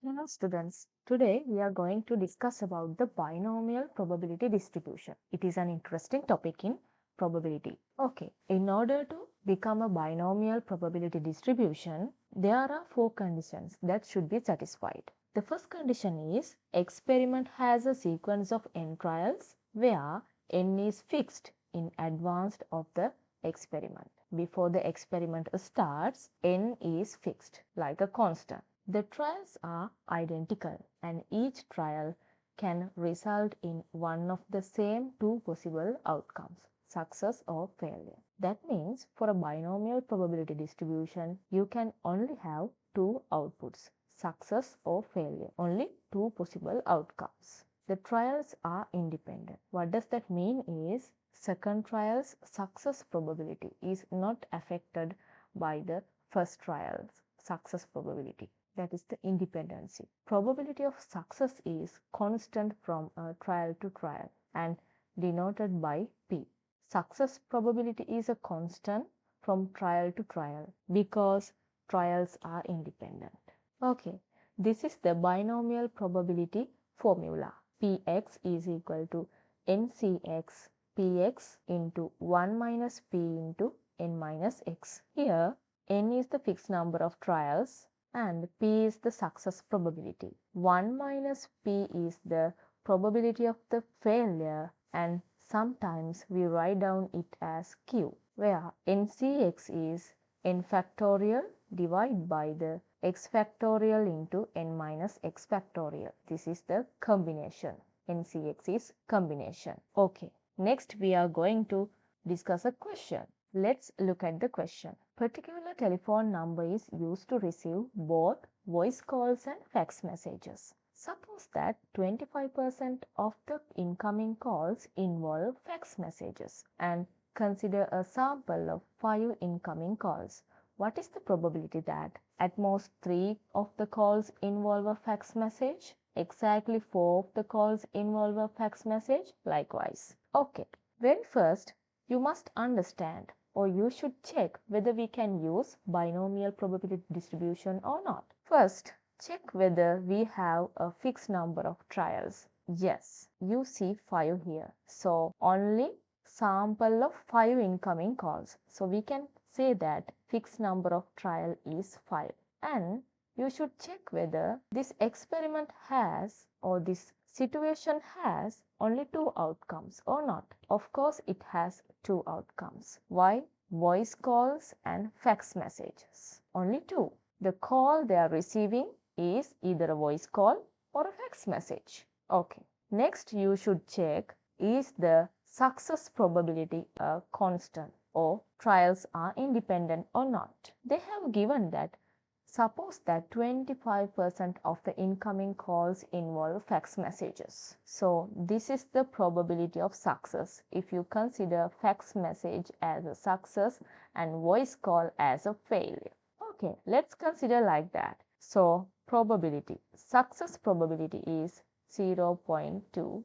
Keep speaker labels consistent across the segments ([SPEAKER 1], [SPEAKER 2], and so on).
[SPEAKER 1] Hello students, today we are going to discuss about the binomial probability distribution. It is an interesting topic in probability. Okay, in order to become a binomial probability distribution, there are four conditions that should be satisfied. The first condition is experiment has a sequence of n trials where n is fixed in advance of the experiment. Before the experiment starts, n is fixed like a constant. The trials are identical and each trial can result in one of the same two possible outcomes, success or failure. That means for a binomial probability distribution, you can only have two outputs, success or failure, only two possible outcomes. The trials are independent. What does that mean is second trial's success probability is not affected by the first trial's success probability. That is the independency. Probability of success is constant from a trial to trial and denoted by P. Success probability is a constant from trial to trial because trials are independent. Okay, this is the binomial probability formula. Px is equal to ncx px into 1 minus p into n minus x. Here, n is the fixed number of trials and p is the success probability. 1 minus p is the probability of the failure, and sometimes we write down it as q, where ncx is n factorial divided by the x factorial into n minus x factorial. This is the combination. ncx is combination. Okay, next we are going to discuss a question. Let's look at the question. Particular telephone number is used to receive both voice calls and fax messages. Suppose that 25% of the incoming calls involve fax messages and consider a sample of 5 incoming calls. What is the probability that at most 3 of the calls involve a fax message? Exactly 4 of the calls involve a fax message? Likewise. Okay, very first, you must understand or you should check whether we can use binomial probability distribution or not. First, check whether we have a fixed number of trials. Yes, you see 5 here. So, only sample of 5 incoming calls. So, we can say that fixed number of trial is 5. And you should check whether this experiment has or this situation has only two outcomes or not. Of course, it has two outcomes. Why? Voice calls and fax messages. Only two. The call they are receiving is either a voice call or a fax message. Okay. Next, you should check is the success probability a constant or trials are independent or not. They have given that suppose that 25% of the incoming calls involve fax messages. So this is the probability of success if you consider fax message as a success and voice call as a failure. Okay, let's consider like that. So probability, success probability is 0.25.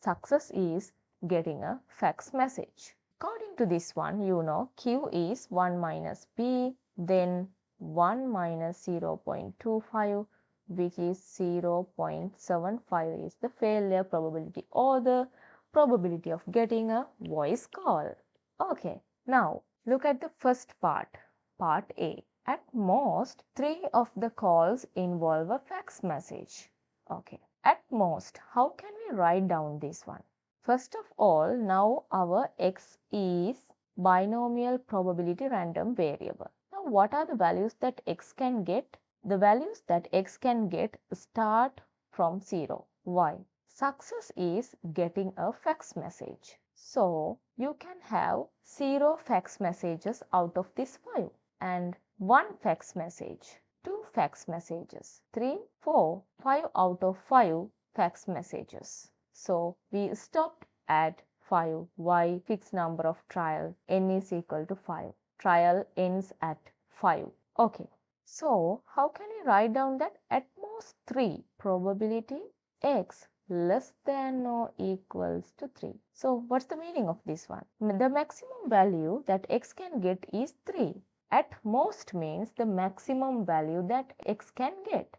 [SPEAKER 1] Success is getting a fax message. According to this one, you know Q is 1 minus P, then 1 minus 0.25, which is 0.75 is the failure probability or the probability of getting a voice call. Okay, now look at the first part, part A. At most, 3 of the calls involve a fax message. Okay, at most, how can we write down this one? First of all, now our x is binomial probability random variable. Now, what are the values that x can get? The values that x can get start from 0. Why? Success is getting a fax message. So, you can have 0 fax messages out of this 5 and 1 fax message. 2 fax messages, 3, 4, 5 out of 5 fax messages. So we stopped at 5. Why? Fixed number of trial n is equal to 5. Trial ends at 5. Okay. So how can we write down that at most 3 probability x less than or equals to 3. So what's the meaning of this one? The maximum value that x can get is 3. At most means the maximum value that x can get.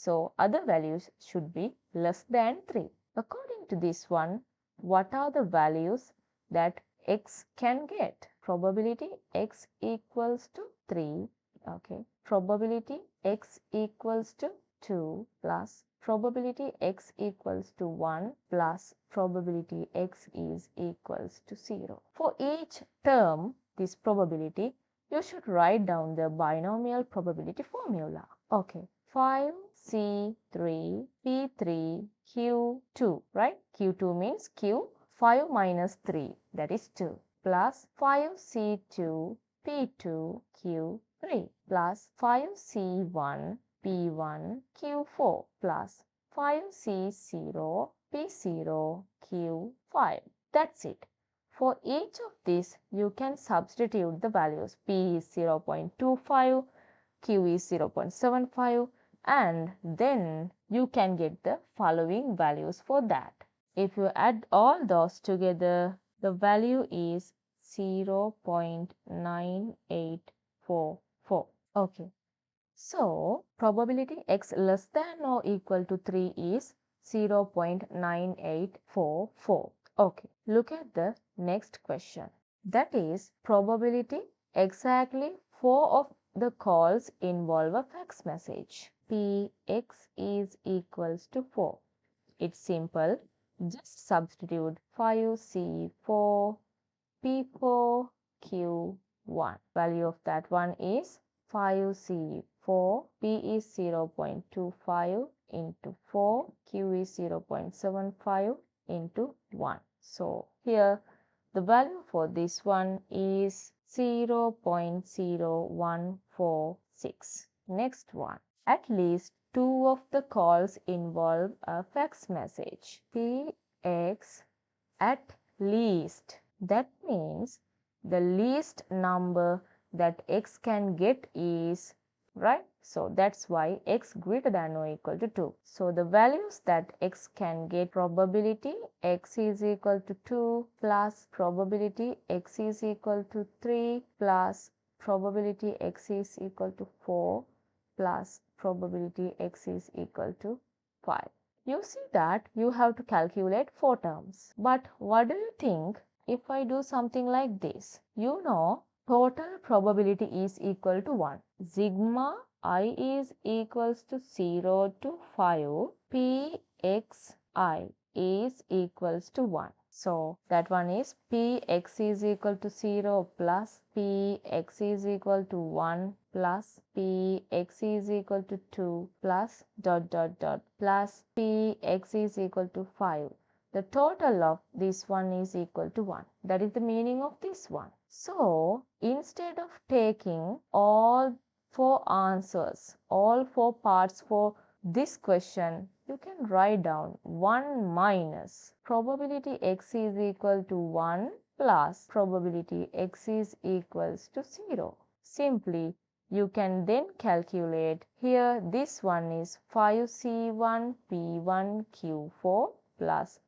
[SPEAKER 1] So other values should be less than 3. According to this one, what are the values that x can get? Probability x equals to 3. Okay. Probability x equals to 2 plus probability x equals to 1 plus probability x is equals to 0. For each term, this probability, you should write down the binomial probability formula. Okay. 5C3 P3 Q2, right? Q2 means Q 5 minus 3, that is 2, plus 5C2 P2 Q3 plus 5C1 P1 Q4 plus 5C0 P0 Q5. That's it. For each of these, you can substitute the values. P is 0.25, Q is 0.75, and then you can get the following values for that. If you add all those together, the value is 0.9844. Okay. So, probability x less than or equal to 3 is 0.9844. Okay, look at the next question. That is, probability exactly 4 of the calls involve a fax message. Px is equals to 4. It's simple. Just substitute 5C4 P4 Q1. Value of that one is 5C4, P is 0.25 into 4, Q is 0.75 into 1. So here the value for this one is 0.0146. Next one. At least 2 of the calls involve a fax message. Px at least. That means the least number that x can get is, right? So that's why x greater than or equal to 2. So the values that x can get, probability x is equal to 2 plus probability x is equal to 3 plus probability x is equal to 4 plus probability x is equal to 5. You see that you have to calculate 4 terms. But what do you think if I do something like this? You know, total probability is equal to 1. Sigma I is equals to 0 to 5. Pxi is equals to 1. So that one is Px is equal to 0 plus Px is equal to 1 plus Px is equal to 2 plus dot dot dot plus Px is equal to 5. The total of this one is equal to 1. That is the meaning of this one. So instead of taking all 4 answers, all 4 parts for this question, you can write down 1 minus probability x is equal to 1 plus probability x is equals to 0. Simply, you can then calculate here this one is 5C1 P1 Q4 plus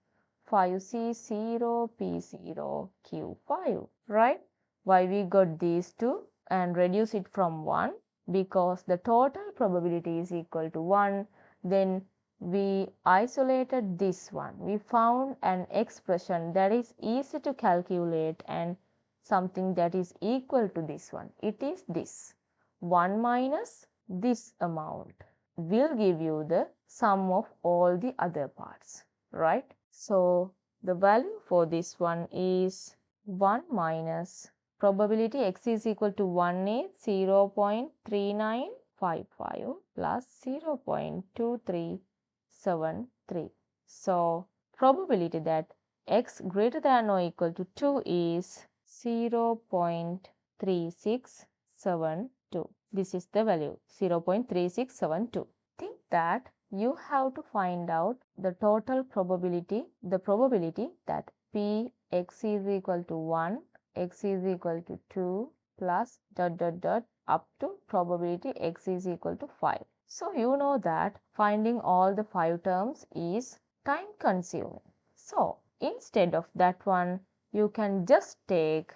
[SPEAKER 1] 5C0 P0 Q5, right? Why we got these two and reduce it from 1? Because the total probability is equal to 1. Then we isolated this one. We found an expression that is easy to calculate and something that is equal to this one. It is this. 1 minus this amount will give you the sum of all the other parts, right? So the value for this one is 1 minus probability x is equal to 1 is 0.3955 plus 0.2373. So probability that x greater than or equal to 2 is 0.3672. This is the value 0.3672. Think that you have to find out the total probability, the probability that Px is equal to 1, x is equal to 2 plus dot dot dot up to probability x is equal to 5. So you know that finding all the 5 terms is time consuming. So instead of that one, you can just take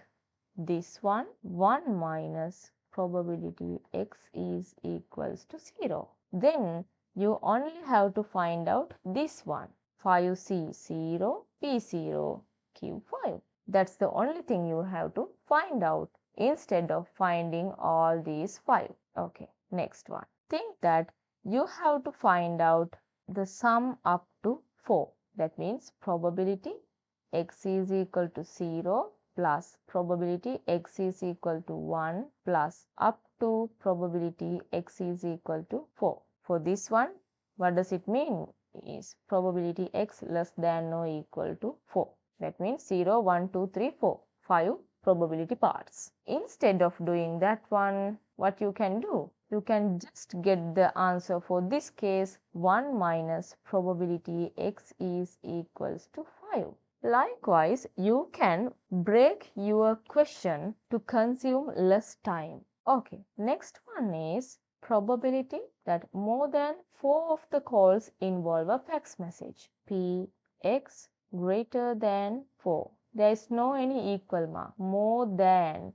[SPEAKER 1] this one, 1 minus probability x is equals to 0. Then you only have to find out this one. 5C0, P0, Q5. That's the only thing you have to find out instead of finding all these 5. Okay, next one. Think that you have to find out the sum up to 4. That means probability x is equal to 0 plus probability x is equal to 1 plus up to probability x is equal to 4. For this one, what does it mean? Is probability x less than or equal to 4. That means 0, 1, 2, 3, 4. 5 probability parts. Instead of doing that one, what you can do? You can just get the answer for this case 1 minus probability x is equals to 5. Likewise, you can break your question to consume less time. Okay, next one is probability that more than 4 of the calls involve a fax message. P x greater than 4. There is no any equal mark. More than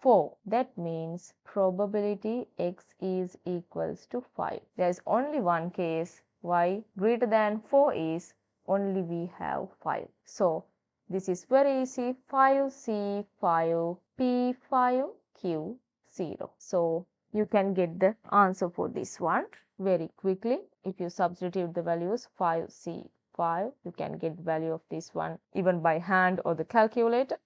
[SPEAKER 1] 4. That means probability x is equals to 5. There is only one case why greater than 4 is only we have 5. So this is very easy. 5C, 5P, 5Q0. So you can get the answer for this one very quickly. If you substitute the values 5C, 5, you can get the value of this one even by hand or the calculator.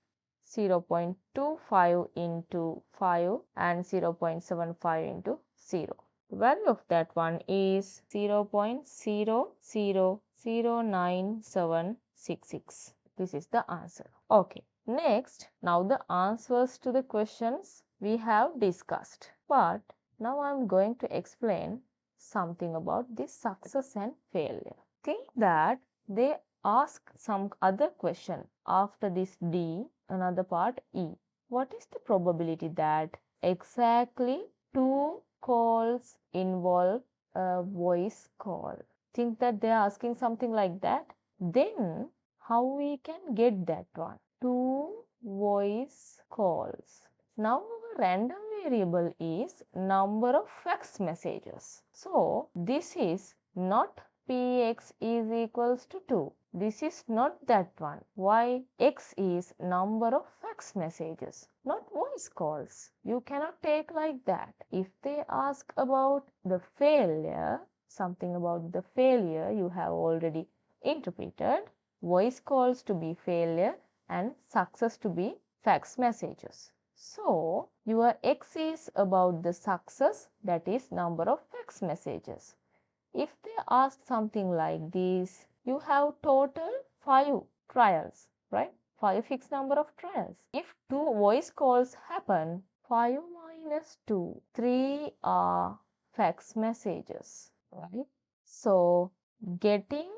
[SPEAKER 1] 0.25 into 5 and 0.75 into 0. The value of that one is 0.00096766. This is the answer. Okay. Next, now the answers to the questions we have discussed. But now I am going to explain something about this success and failure. Think that they ask some other question after this D, another part E. What is the probability that exactly 2 calls involve a voice call? Think that they are asking something like that. Then how we can get that one? 2 voice calls. Now our random variable is number of fax messages. So this is not px is equals to 2. This is not that one. Why? X is number of fax messages, not voice calls. You cannot take like that. If they ask about the failure, something about the failure you have already interpreted, voice calls to be failure and success to be fax messages. So your X is about the success, that is number of fax messages. If they ask something like this, you have total 5 trials, right? 5 fixed number of trials. If 2 voice calls happen, 5 minus 2, 3 are fax messages, right? So getting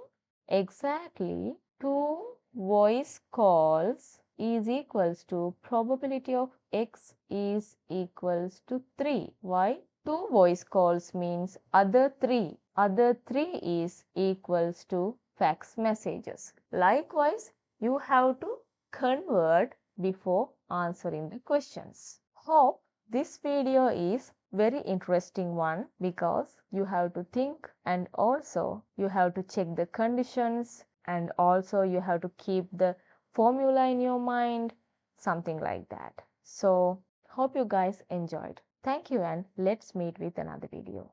[SPEAKER 1] exactly 2 voice calls is equals to probability of x is equals to 3. Why? 2 voice calls means other 3. Other 3 is equals to fax messages. Likewise, you have to convert before answering the questions. Hope this video is very interesting one because you have to think and also you have to check the conditions and also you have to keep the formula in your mind, something like that. So hope you guys enjoyed. Thank you and let's meet with another video.